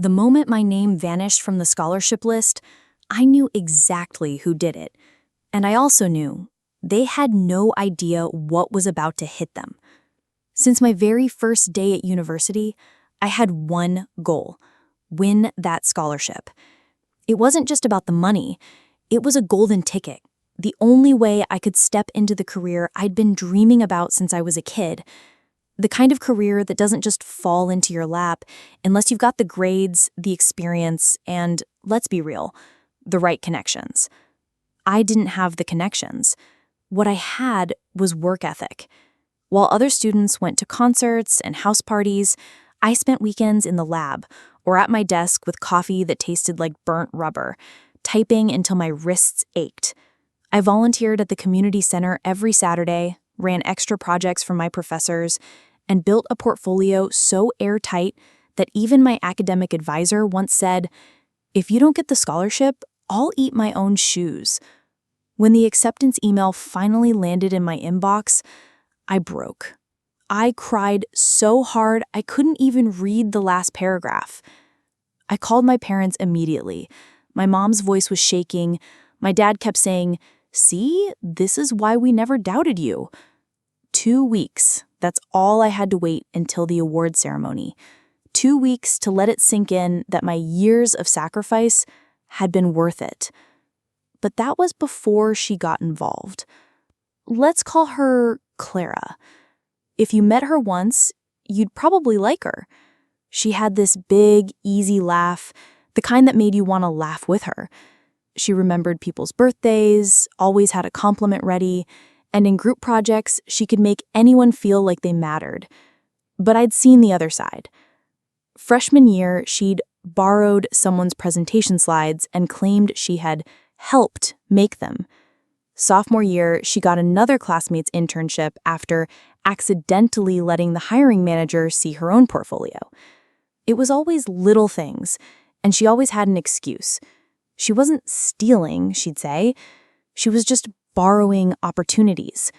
The moment my name vanished from the scholarship list, I knew exactly who did it. And I also knew they had no idea what was about to hit them. Since my very first day at university, I had one goal: win that scholarship. It wasn't just about the money, it was a golden ticket. The only way I could step into the career I'd been dreaming about since I was a kid. The kind of career that doesn't just fall into your lap unless you've got the grades, the experience, and, let's be real, the right connections. I didn't have the connections. What I had was work ethic. While other students went to concerts and house parties, I spent weekends in the lab or at my desk with coffee that tasted like burnt rubber, typing until my wrists ached. I volunteered at the community center every Saturday, ran extra projects for my professors, and built a portfolio so airtight that even my academic advisor once said, "If you don't get the scholarship, I'll eat my own shoes." When the acceptance email finally landed in my inbox, I broke. I cried so hard I couldn't even read the last paragraph. I called my parents immediately. My mom's voice was shaking. My dad kept saying, "See, this is why we never doubted you." 2 weeks, that's all I had to wait until the award ceremony. 2 weeks to let it sink in that my years of sacrifice had been worth it. But that was before she got involved. Let's call her Clara. If you met her once, you'd probably like her. She had this big, easy laugh, the kind that made you want to laugh with her. She remembered people's birthdays, always had a compliment ready, and in group projects, she could make anyone feel like they mattered. But I'd seen the other side. Freshman year, she'd borrowed someone's presentation slides and claimed she had helped make them. Sophomore year, she got another classmate's internship after accidentally letting the hiring manager see her own portfolio. It was always little things, and she always had an excuse. She wasn't stealing, she'd say. She was just borrowing opportunities.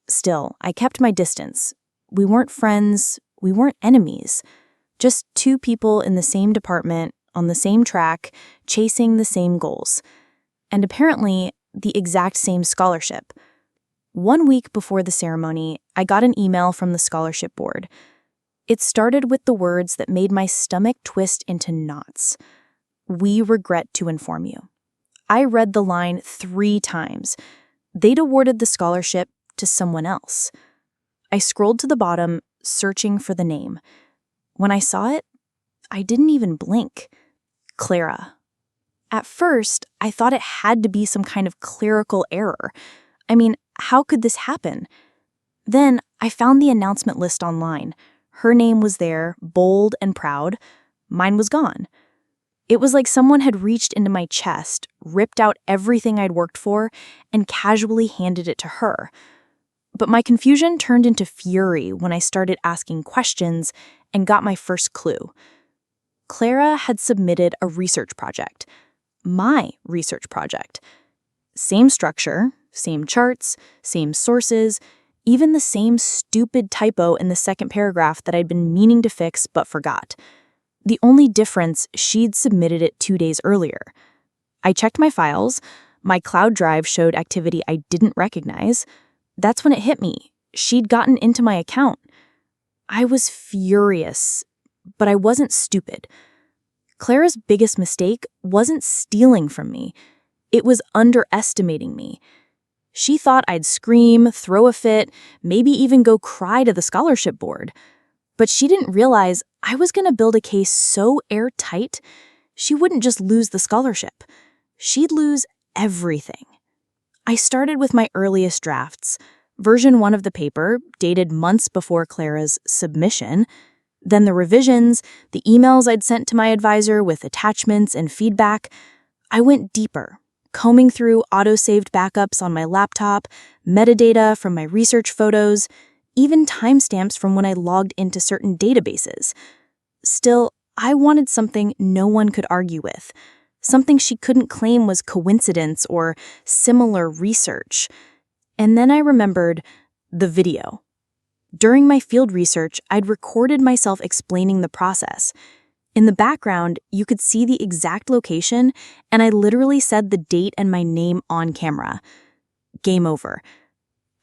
Still, I kept my distance. We weren't friends, we weren't enemies. Just two people in the same department, on the same track, chasing the same goals. And apparently, the exact same scholarship. 1 week before the ceremony, I got an email from the scholarship board. It started with the words that made my stomach twist into knots. "We regret to inform you." I read the line 3 times. They'd awarded the scholarship to someone else. I scrolled to the bottom, searching for the name. When I saw it, I didn't even blink. Clara. At first, I thought it had to be some kind of clerical error. I mean, how could this happen? Then I found the announcement list online. Her name was there, bold and proud. Mine was gone. It was like someone had reached into my chest, ripped out everything I'd worked for, and casually handed it to her. But my confusion turned into fury when I started asking questions and got my first clue. Clara had submitted a research project. My research project. Same structure, same charts, same sources, even the same stupid typo in the second paragraph that I'd been meaning to fix but forgot. The only difference, she'd submitted it 2 days earlier. I checked my files. My cloud drive showed activity I didn't recognize. That's when it hit me. She'd gotten into my account. I was furious, but I wasn't stupid. Clara's biggest mistake wasn't stealing from me. It was underestimating me. She thought I'd scream, throw a fit, maybe even go cry to the scholarship board. But she didn't realize I was going to build a case so airtight, she wouldn't just lose the scholarship. She'd lose everything. I started with my earliest drafts, version 1 of the paper, dated months before Clara's submission, then the revisions, the emails I'd sent to my advisor with attachments and feedback. I went deeper, combing through auto-saved backups on my laptop, metadata from my research photos, even timestamps from when I logged into certain databases. Still, I wanted something no one could argue with, something she couldn't claim was coincidence or similar research. And then I remembered the video. During my field research, I'd recorded myself explaining the process. In the background, you could see the exact location, and I literally said the date and my name on camera. Game over.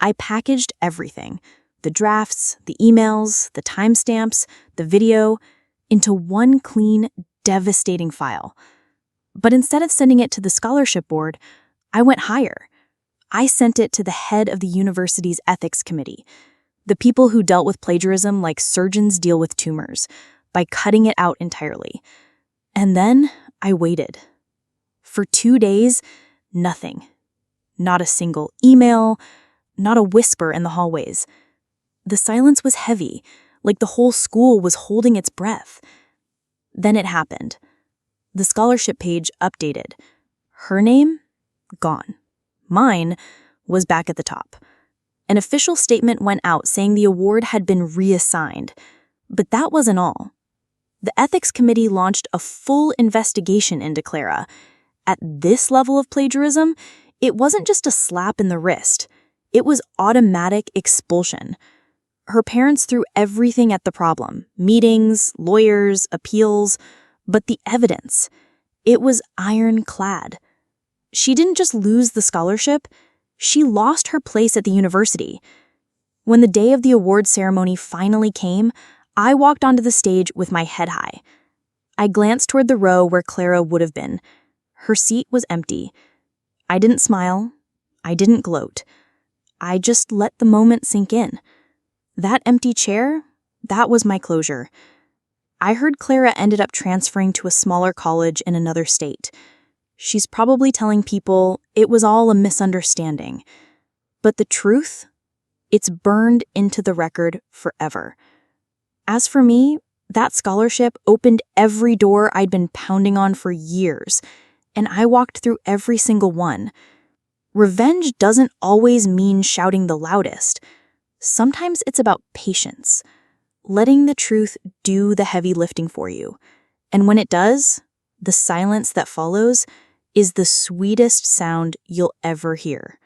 I packaged everything, the drafts, the emails, the timestamps, the video, into one clean, devastating file. But instead of sending it to the scholarship board, I went higher. I sent it to the head of the university's ethics committee, the people who dealt with plagiarism like surgeons deal with tumors, by cutting it out entirely. And then I waited. For 2 days, nothing. Not a single email, not a whisper in the hallways. The silence was heavy, like the whole school was holding its breath. Then it happened. The scholarship page updated. Her name? Gone. Mine was back at the top. An official statement went out saying the award had been reassigned. But that wasn't all. The ethics committee launched a full investigation into Clara. At this level of plagiarism, it wasn't just a slap in the wrist. It was automatic expulsion. Her parents threw everything at the problem: meetings, lawyers, appeals, but the evidence, it was ironclad. She didn't just lose the scholarship, she lost her place at the university. When the day of the award ceremony finally came, I walked onto the stage with my head high. I glanced toward the row where Clara would have been. Her seat was empty. I didn't smile. I didn't gloat. I just let the moment sink in. That empty chair, that was my closure. I heard Clara ended up transferring to a smaller college in another state. She's probably telling people it was all a misunderstanding. But the truth? It's burned into the record forever. As for me, that scholarship opened every door I'd been pounding on for years, and I walked through every single one. Revenge doesn't always mean shouting the loudest. Sometimes it's about patience, letting the truth do the heavy lifting for you. And when it does, the silence that follows is the sweetest sound you'll ever hear.